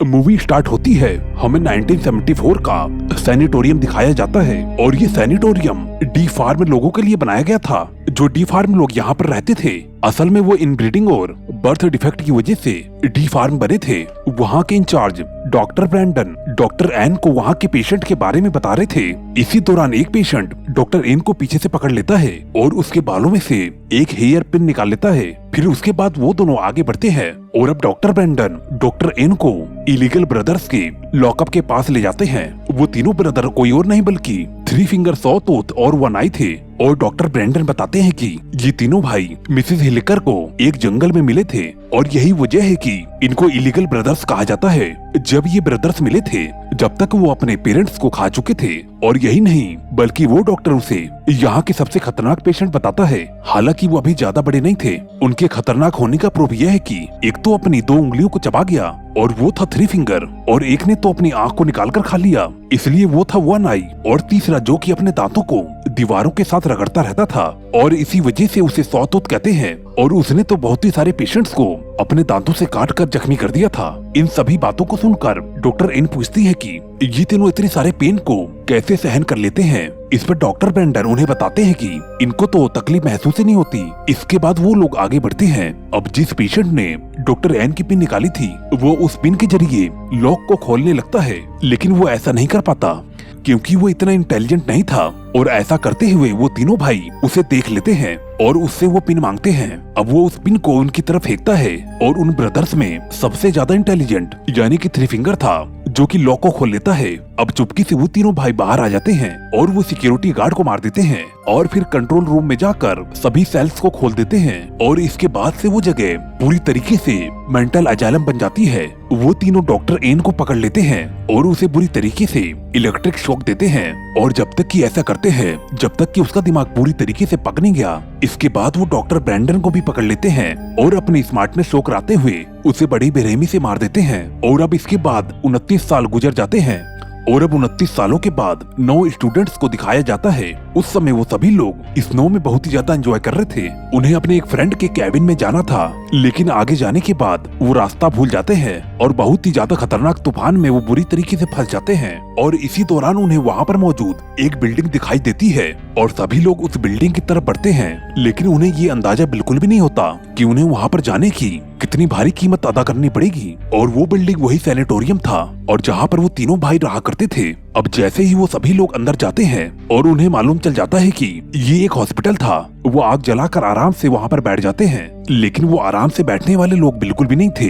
Movie start होती है, हमें 1974 का सैनिटोरियम दिखाया जाता है और ये सैनिटोरियम डी फार्म लोगों के लिए बनाया गया था। जो डी फार्म लोग यहाँ पर रहते थे, असल में वो इनब्रीडिंग और बर्थ डिफेक्ट की वजह से डी फार्म बने थे। वहाँ के in charge doctor Brandon doctor Ann को वहाँ के पेशेंट के बारे में बता रहे थे। इसी दौरान एक पेशेंट डॉक्टर एन को पीछे से पकड़ लेता है और उसके बालों में से एक हेयर पिन निकाल लेता है। फिर उसके बाद वो दोनों आगे बढ़ते हैं और अब डॉक्टर ब्रैंडन डॉक्टर एन को इलीगल ब्रदर्स के लॉकअप के पास ले जाते हैं। वो तीनों ब्रदर कोई और नहीं बल्कि थ्री फिंगर सॉ टूथ और वन आई थे। और डॉक्टर ब्रैंडन बताते हैं कि ये तीनों भाई मिसेस हिलिकर को एक जंगल में मिले थे और यही वजह है कि इनको इलीगल ब्रदर्स कहा जाता है। जब ये ब्रदर्स मिले थे, जब तक वो अपने पेरेंट्स को खा चुके थे। और यही नहीं बल्कि वो डॉक्टर उसे यहाँ के सबसे खतरनाक पेशेंट बताता है। हालांकि वो अभी ज्यादा बड़े नहीं थे। उनके खतरनाक होने का प्रूफ यह है कि एक तो अपनी 2 उंगलियों को चबा गया और वो था थ्री फिंगर, और एक ने तो अपनी आंख को निकालकर खा लिया, इसलिए वो था वन आई, और तीसरा जो कि अपने दांतों को दीवारों के साथ रगड़ता रहता था और इसी वजह से उसे सॉ टूथ कहते हैं। और उसने तो बहुत ही सारे पेशेंट्स को अपने दांतों से काट कर जख्मी कर दिया था। इन सभी बातों को सुनकर डॉक्टर एन पूछती है कि ये तीनों इतने सारे पेन को कैसे सहन कर लेते हैं। इस पर डॉक्टर ब्रैंडन उन्हें बताते हैं कि इनको तो तकलीफ महसूस ही नहीं होती। इसके बाद वो लोग आगे बढ़ते हैं। अब जिस पेशेंट ने डॉक्टर एन की पिन निकाली थी, वो उस पिन के जरिए लॉक को खोलने लगता है, लेकिन वो ऐसा नहीं कर पाता क्योंकि वो इतना इंटेलिजेंट नहीं था। और ऐसा करते हुए वो तीनों भाई उसे देख लेते हैं और उससे वो पिन मांगते हैं। अब वो उस पिन को उनकी तरफ फेंकता है और उन ब्रदर्स में सबसे ज्यादा इंटेलिजेंट यानी कि थ्री फिंगर था, जो कि लॉक को खोल लेता है। अब चुपके से वो तीनों भाई बाहर आ जाते हैं और वो सिक्योरिटी गार्ड को मार देते हैं और फिर कंट्रोल रूम में जाकर सभी सेल्स को खोल देते हैं। और इसके बाद से वो जगह पूरी तरीके से मेंटल अजाइलम बन जाती है। वो तीनों डॉक्टर एन को पकड़ लेते हैं और उसे बुरी तरीके से इलेक्ट्रिक शॉक देते हैं। और जब तक कि ऐसा करते हैं, जब तक कि उसका दिमाग पूरी तरीके से पक नहीं गया। इसके बाद वो डॉक्टर ब्रैंडन को भी पकड़ लेते हैं और अपनी स्मार्टनेस शो कराते हुए उसे बड़ी बेरहमी से मार देते हैं। और अब इसके बाद 29 साल गुजर जाते हैं और अब 29 सालों के बाद 9 स्टूडेंट्स को दिखाया जाता है। उस समय वो सभी लोग स्नो में बहुत ही ज्यादा एंजॉय कर रहे थे। उन्हें अपने एक फ्रेंड के कैबिन में जाना था, लेकिन आगे जाने के बाद वो रास्ता भूल जाते हैं और बहुत ही ज्यादा खतरनाक तूफान में वो बुरी तरीके से फंस जाते हैं। और इसी दौरान उन्हें वहाँ पर मौजूद एक बिल्डिंग दिखाई देती है और सभी लोग उस बिल्डिंग की तरफ बढ़ते हैं, लेकिन उन्हें ये अंदाजा बिल्कुल भी नहीं होता कि उन्हें वहाँ पर जाने की कितनी भारी कीमत अदा करनी पड़ेगी। और वो बिल्डिंग वही सैनिटोरियम था और जहाँ पर वो तीनों भाई रहा करते थे। अब जैसे ही वो सभी लोग अंदर जाते हैं और उन्हें मालूम चल जाता है कि ये एक हॉस्पिटल था, वो आग जलाकर आराम से वहाँ पर बैठ जाते हैं। लेकिन वो आराम से बैठने वाले लोग बिल्कुल भी नहीं थे,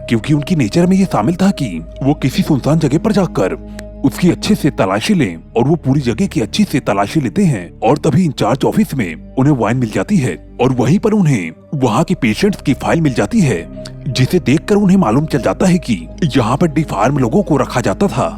क्योंकि उनकी नेचर में ये शामिल था कि वो किसी सुनसान जगह पर जाकर उसकी अच्छे से तलाशी लें। और वो पूरी जगह की अच्छी से तलाशी लेते हैं और तभी इंचार्ज ऑफिस में उन्हें वाइन मिल जाती है और वहीं पर उन्हें वहाँ के पेशेंट्स की फाइल मिल जाती है, जिसे देखकर उन्हें मालूम चल जाता है कि यहाँ पर डी फार्म लोगों को रखा जाता था।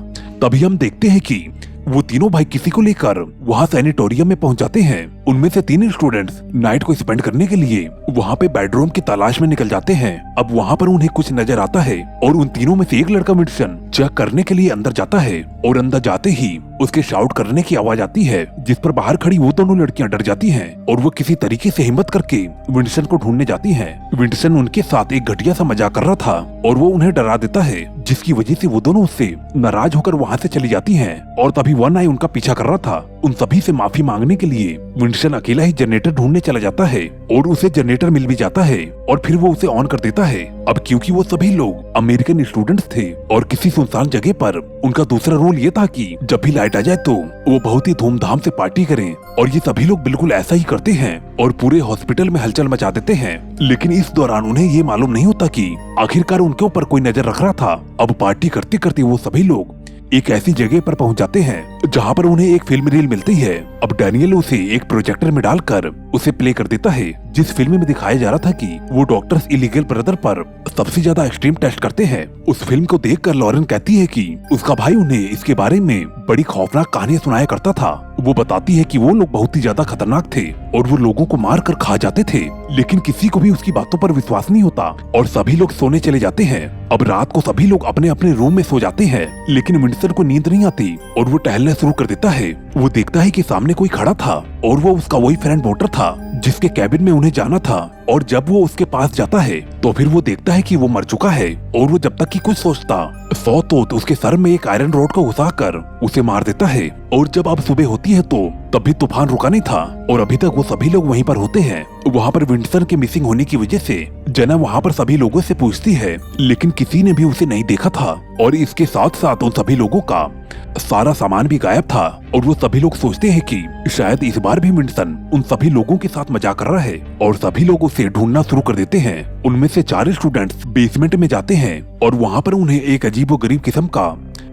तभी हम देखते हैं कि वो तीनों भाई किसी को लेकर वहाँ सैनिटोरियम में पहुँच जाते हैं। उनमें से 3 स्टूडेंट्स नाइट को स्पेंड करने के लिए वहाँ पे बेडरूम की तलाश में निकल जाते हैं। अब वहाँ पर उन्हें कुछ नजर आता है और उन तीनों में से एक लड़का मेडिसिन चेक करने के लिए अंदर जाता है और अंदर जाते ही उसके शाउट करने की आवाज आती है, जिस पर बाहर खड़ी वो दोनों लड़कियां डर जाती हैं और वो किसी तरीके से हिम्मत करके विंडसन को ढूंढने जाती हैं। विंडसन उनके साथ एक घटिया सा मजाक कर रहा था और वो उन्हें डरा देता है, जिसकी वजह से वो दोनों उससे नाराज होकर वहाँ से चली जाती हैं। और तभी वन आई उनका पीछा कर रहा था। उन सभी से माफी मांगने के लिए विंडसन अकेला ही जनरेटर ढूंढने चला जाता है और उसे जनरेटर मिल भी जाता है और फिर वो उसे ऑन कर देता है। अब क्योंकि वो सभी लोग अमेरिकन स्टूडेंट्स थे और किसी सुनसान जगह पर उनका दूसरा रूल ये था कि जब भी लाइट आ जाए तो वो बहुत ही धूमधाम से पार्टी करें। और ये सभी लोग बिल्कुल ऐसा ही करते हैं और पूरे हॉस्पिटल में हलचल मचा देते हैं। लेकिन इस दौरान उन्हें ये मालूम नहीं होता कि आखिरकार उनके ऊपर कोई नजर रख रहा था। अब पार्टी करते करते वो सभी लोग एक ऐसी जगह पर पहुंच जाते हैं जहां पर उन्हें एक फिल्म रील मिलती है। अब डैनियल उसे एक प्रोजेक्टर में डालकर उसे प्ले कर देता है, जिस फिल्म में दिखाया जा रहा था कि वो डॉक्टर्स इलीगल ब्रदर पर सबसे ज्यादा एक्सट्रीम टेस्ट करते हैं। उस फिल्म को देखकर लॉरेन कहती है कि उसका भाई उन्हें इसके बारे में बड़ी खौफनाक कहानियां सुनाया करता था। वो बताती है कि वो लोग बहुत ही ज्यादा खतरनाक थे और वो लोगों को मार कर खा जाते थे, लेकिन किसी को भी उसकी बातों पर विश्वास नहीं होता और सभी लोग सोने चले जाते हैं। अब रात को सभी लोग अपने अपने रूम में सो जाते हैं, लेकिन विंडसन को नींद नहीं आती और वो टहलना शुरू कर देता है। वो देखता है कि सामने कोई खड़ा था और वो उसका वही फ्रेंड वोटर था जिसके कैबिन में उन्हें जाना था। और जब वो उसके पास जाता है तो फिर वो देखता है कि वो मर चुका है और वो जब तक कि कुछ सोचता सॉटूथ उसके सर में एक आयरन रॉड को घुसाकर उसे मार देता है। और जब अब सुबह होती है तो तब भी तूफान रुका नहीं था और अभी तक वो सभी लोग वहीं पर होते हैं। वहाँ पर विंटरसन के मिसिंग होने की वजह से जेना वहाँ पर सभी लोगों से पूछती है, लेकिन किसी ने भी उसे नहीं देखा था। और इसके साथ साथ उन सभी लोगों का सारा सामान भी गायब था और वो सभी लोग सोचते हैं कि शायद इस बार भी विंटरसन उन सभी लोगों के साथ मजाक कर रहा है और सभी लोग उसे ढूंढना शुरू कर देते हैं। उनमें से 4 स्टूडेंट्स बेसमेंट में जाते हैं और वहाँ पर उन्हें एक अजीबोगरीब किस्म का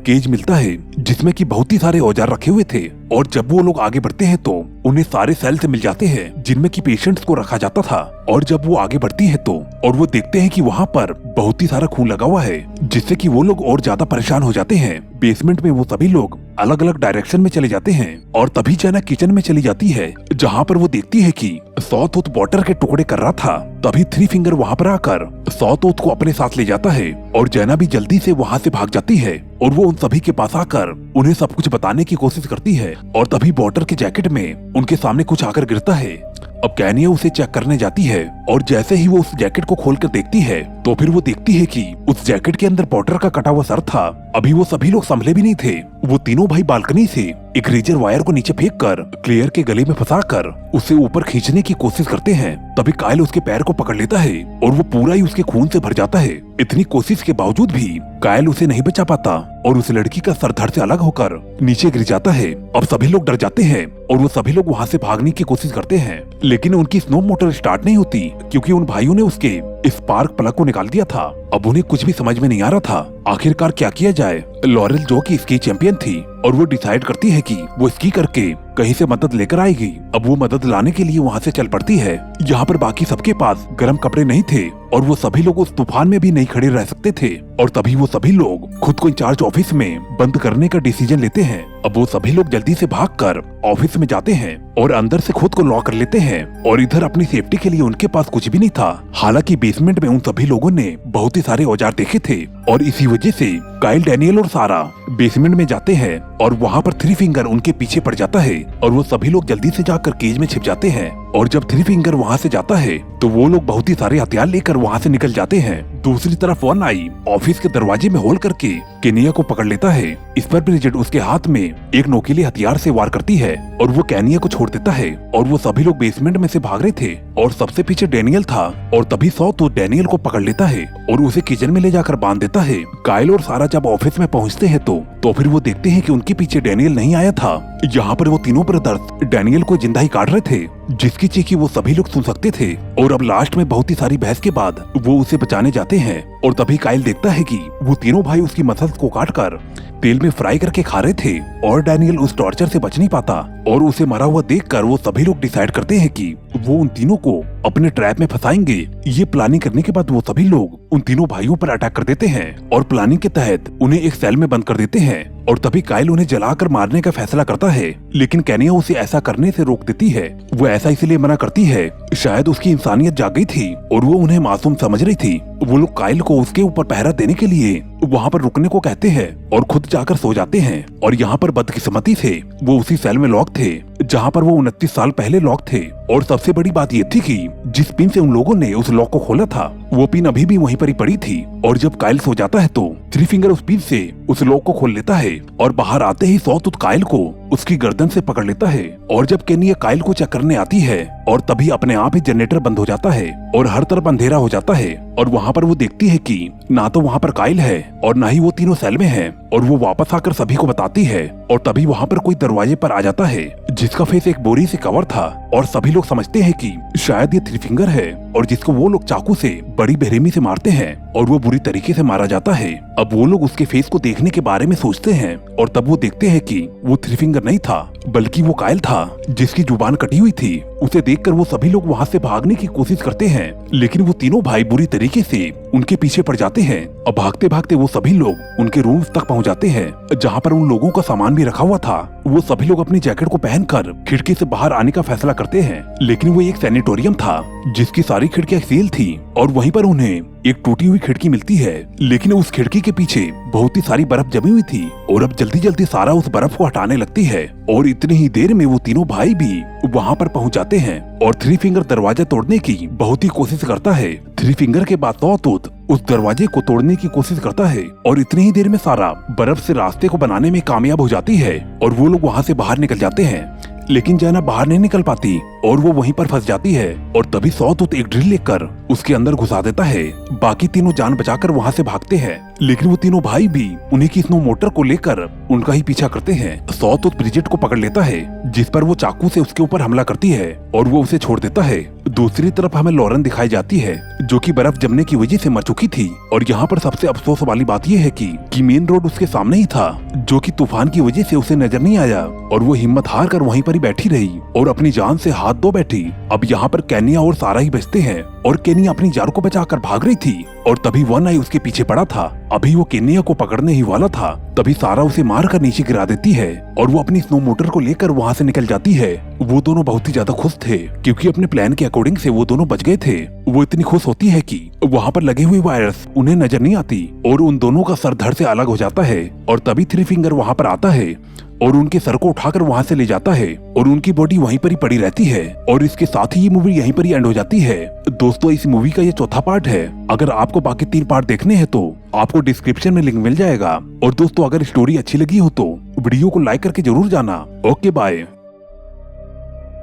केज मिलता है जिसमें कि बहुत ही सारे औजार रखे हुए थे। और जब वो लोग आगे बढ़ते हैं तो उन्हें सारे सेल्स मिल जाते हैं जिनमें कि पेशेंट्स को रखा जाता था। और जब वो आगे बढ़ती है तो और वो देखते हैं कि वहाँ पर बहुत ही सारा खून लगा हुआ है जिससे कि वो लोग और ज्यादा परेशान हो जाते हैं। बेसमेंट में वो सभी लोग अलग अलग डायरेक्शन में चले जाते हैं और तभी जेना किचन में चली जाती है जहाँ पर वो देखती है कि सॉटूथ बटर के टुकड़े कर रहा था। तभी थ्री फिंगर वहाँ पर आकर सॉटूथ को अपने साथ ले जाता है और जेना भी जल्दी से वहाँ से भाग जाती है और वो उन सभी के पास आकर उन्हें सब कुछ बताने की कोशिश करती है। और तभी बॉटर के जैकेट में उनके सामने कुछ आकर गिरता है। अब कैनिया उसे चेक करने जाती है और जैसे ही वो उस जैकेट को खोलकर देखती है तो फिर वो देखती है कि उस जैकेट के अंदर पॉटर का कटा हुआ सर था। अभी वो सभी लोग संभले भी नहीं थे। वो तीनों भाई बालकनी से एक रेजर वायर को नीचे फेंककर क्लेयर के गले में फंसाकर उसे ऊपर खींचने की कोशिश करते हैं। तभी कायल उसके पैर को पकड़ लेता है और वो पूरा ही उसके खून से भर जाता है। इतनी कोशिश के बावजूद भी कायल उसे नहीं बचा पाता और उस लड़की का सर धड़ से अलग होकर नीचे गिर जाता है। अब सभी लोग डर जाते हैं और वो सभी लोग वहाँ से भागने की कोशिश करते हैं, लेकिन उनकी स्नो मोटर स्टार्ट नहीं होती क्योंकि उन भाइयों ने उसके स्पार्क प्लग को निकाल दिया था। अब उन्हें कुछ भी समझ में नहीं आ रहा था आखिरकार क्या किया जाए। लॉरेल जो कि स्की चैंपियन थी और वो डिसाइड करती है कि वो स्की करके कहीं से मदद लेकर आएगी। अब वो मदद लाने के लिए वहाँ से चल पड़ती है। यहाँ पर बाकी सबके पास गर्म कपड़े नहीं थे और वो सभी लोग उस तूफान में भी नहीं खड़े रह सकते थे। और तभी वो सभी लोग खुद को इंचार्ज ऑफिस में बंद करने का डिसीजन लेते हैं। अब वो सभी लोग जल्दी से भागकर ऑफिस में जाते हैं और अंदर से खुद को लॉक कर लेते हैं। और इधर अपनी सेफ्टी के लिए उनके पास कुछ भी नहीं था। हालांकि बेसमेंट में उन सभी लोगों ने बहुत ही सारे औजार देखे थे और इसी वजह से काइल, डैनियल और सारा बेसमेंट में जाते हैं और वहाँ पर थ्री फिंगर उनके पीछे पड़ जाता है और वो सभी लोग जल्दी से जाकर केज में छिप जाते हैं। और जब थ्री फिंगर वहाँ से जाता है तो वो लोग बहुत ही सारे हथियार लेकर वहाँ से निकल जाते हैं। दूसरी तरफ वन आई ऑफिस के दरवाजे में होल करके केनिया को पकड़ लेता है। इस पर ब्रिजेट उसके हाथ में एक नोकीले हथियार से वार करती है और वो केनिया को छोड़ देता है। और वो सभी लोग बेसमेंट में से भाग रहे थे और सबसे पीछे डैनियल था। और तभी सॉटूथ डैनियल को पकड़ लेता है और उसे किचन में ले जाकर बांध देता है। काइल और सारा जब ऑफिस में पहुंचते हैं तो फिर वो देखते हैं कि उनके पीछे डैनियल नहीं आया था। यहाँ पर वो तीनों ब्रदर्स डैनियल को जिंदा ही काट रहे थे जिसकी चीखी वो सभी लोग सुन सकते थे। और अब लास्ट में बहुत ही सारी बहस के बाद वो उसे बचाने जाते हैं और तभी काइल देखता है कि वो तीनों भाई उसकी मसल्स को काटकर तेल में फ्राई करके खा रहे थे और डैनियल उस टॉर्चर से बच नहीं पाता। और उसे मरा हुआ देखकर वो सभी लोग डिसाइड करते हैं कि वो उन तीनों को अपने ट्रैप में फंसाएंगे। ये प्लानिंग करने के बाद वो सभी लोग उन तीनों भाइयों पर अटैक कर देते हैं और प्लानिंग के तहत उन्हें एक सेल में बंद कर देते हैं। और तभी काइल उन्हें जलाकर मारने का फैसला करता है, लेकिन केनिया उसे ऐसा करने से रोक देती है। वो ऐसा इसलिए मना करती है, शायद उसकी इंसानियत जाग गई थी और वो उन्हें मासूम समझ रही थी। वो लोग काइल को उसके ऊपर पहरा देने के लिए वहाँ पर रुकने को कहते हैं और खुद जाकर सो जाते हैं। और यहाँ पर बदकिस्मती से वो उसी सेल में लॉक थे जहाँ पर वो 29 साल पहले लॉक थे। और सबसे बड़ी बात ये थी कि जिस पिन से उन लोगों ने उस लॉक को खोला था वो पिन अभी भी वहीं पर ही पड़ी थी। और जब काइल सो जाता है तो थ्री फिंगर उस पिन से उस लॉक को खोल लेता है और बाहर आते ही सॉटूथ काइल को उसकी गर्दन से पकड़ लेता है। और जब केनिया काइल को चेक करने आती है और तभी अपने आप ही जनरेटर बंद हो जाता है और हर तरफ अंधेरा हो जाता है। और वहाँ पर वो देखती है कि ना तो वहाँ पर काइल है और ना ही वो तीनों सेल में हैं। और वो वापस आकर सभी को बताती है और तभी वहाँ पर कोई दरवाजे पर आ जाता है जिसका फेस एक बोरी से कवर था। और सभी लोग समझते हैं कि शायद ये थ्री फिंगर है और जिसको वो लोग चाकू से बड़ी बेरहमी से मारते हैं और वो बुरी तरीके से मारा जाता है। अब वो लोग उसके फेस को देखने के बारे में सोचते हैं और तब वो देखते हैं कि वो थ्री फिंगर नहीं था बल्कि वो काइल था जिसकी जुबान कटी हुई थी। उसे देखकर वो सभी लोग वहाँ से भागने की कोशिश करते हैं, लेकिन वो तीनों भाई बुरी तरीके से उनके पीछे पड़ जाते हैं। अब भागते भागते वो सभी लोग उनके रूम्स तक पहुँच जाते हैं जहाँ पर उन लोगों का सामान भी रखा हुआ था। वो सभी लोग अपनी जैकेट को पहनकर खिड़की से बाहर आने का फैसला करते हैं, लेकिन वो एक सैनिटोरियम था जिसकी सारी खिड़कियां सील थी और वहीं पर उन्हें एक टूटी हुई खिड़की मिलती है, लेकिन उस खिड़की के पीछे बहुत ही सारी बर्फ जमी हुई थी और अब जल्दी जल्दी सारा उस बर्फ को हटाने लगती है और इतनी ही देर में वो तीनों भाई भी वहाँ पर पहुँच जाते हैं और थ्री फिंगर दरवाजा तोड़ने की बहुत ही कोशिश करता है। थ्री फिंगर के बाद सॉटूथ उस दरवाजे को तोड़ने की कोशिश करता है और इतनी ही देर में सारा बर्फ से रास्ते को बनाने में कामयाब हो जाती है और वो लोग वहाँ से बाहर निकल जाते हैं। लेकिन जैना बाहर नहीं निकल पाती और वो वहीं पर फंस जाती है और तभी सॉटूथ एक ड्रिल लेकर उसके अंदर घुसा देता है। बाकी तीनों जान बचाकर वहाँ से भागते हैं, लेकिन वो तीनों भाई भी उन्हीं की स्नो मोटर को लेकर उनका ही पीछा करते हैं। सॉटूथ ब्रिजेट को पकड़ लेता है, जिस पर वो चाकू से उसके ऊपर हमला करती है और वो उसे छोड़ देता है। दूसरी तरफ हमें लॉरेन दिखाई जाती है, जो कि बर्फ जमने की वजह से मर चुकी थी और यहाँ पर सबसे अफसोस वाली बात यह है कि मेन रोड उसके सामने ही था, जो कि तूफान की वजह से उसे नजर नहीं आया और वो हिम्मत हार कर वहीं पर ही बैठी रही और अपनी जान से हाथ धो बैठी। अब यहाँ पर केनिया और सारा ही बचते हैं और केनिया अपनी जान को बचाकर भाग रही थी और तभी वन आई उसके पीछे पड़ा था। अभी वो केनिया को पकड़ने ही वाला था, तभी सारा उसे मारकर नीचे गिरा देती है और वो अपनी स्नो मोटर को लेकर वहाँ से निकल जाती है। वो दोनों बहुत ही ज्यादा खुश थे क्योंकि अपने प्लान के अकॉर्डिंग से वो दोनों बच गए थे। वो इतनी खुश होती है कि वहाँ पर लगे हुए वायरस उन्हें नजर नहीं आती और उन दोनों का सर धड़ से अलग हो जाता है और तभी थ्री फिंगर वहाँ पर आता है और उनके सर को उठाकर वहाँ से ले जाता है और उनकी बॉडी वहीं पर ही पड़ी रहती है और इसके साथ ही ये मूवी यहीं पर ही एंड हो जाती है। दोस्तों, इस मूवी का ये चौथा पार्ट है। अगर आपको बाकी 3 पार्ट देखने हैं तो आपको डिस्क्रिप्शन में लिंक मिल जाएगा। और दोस्तों, अगर स्टोरी अच्छी लगी हो तो वीडियो को लाइक करके जरूर जाना। Okay, bye.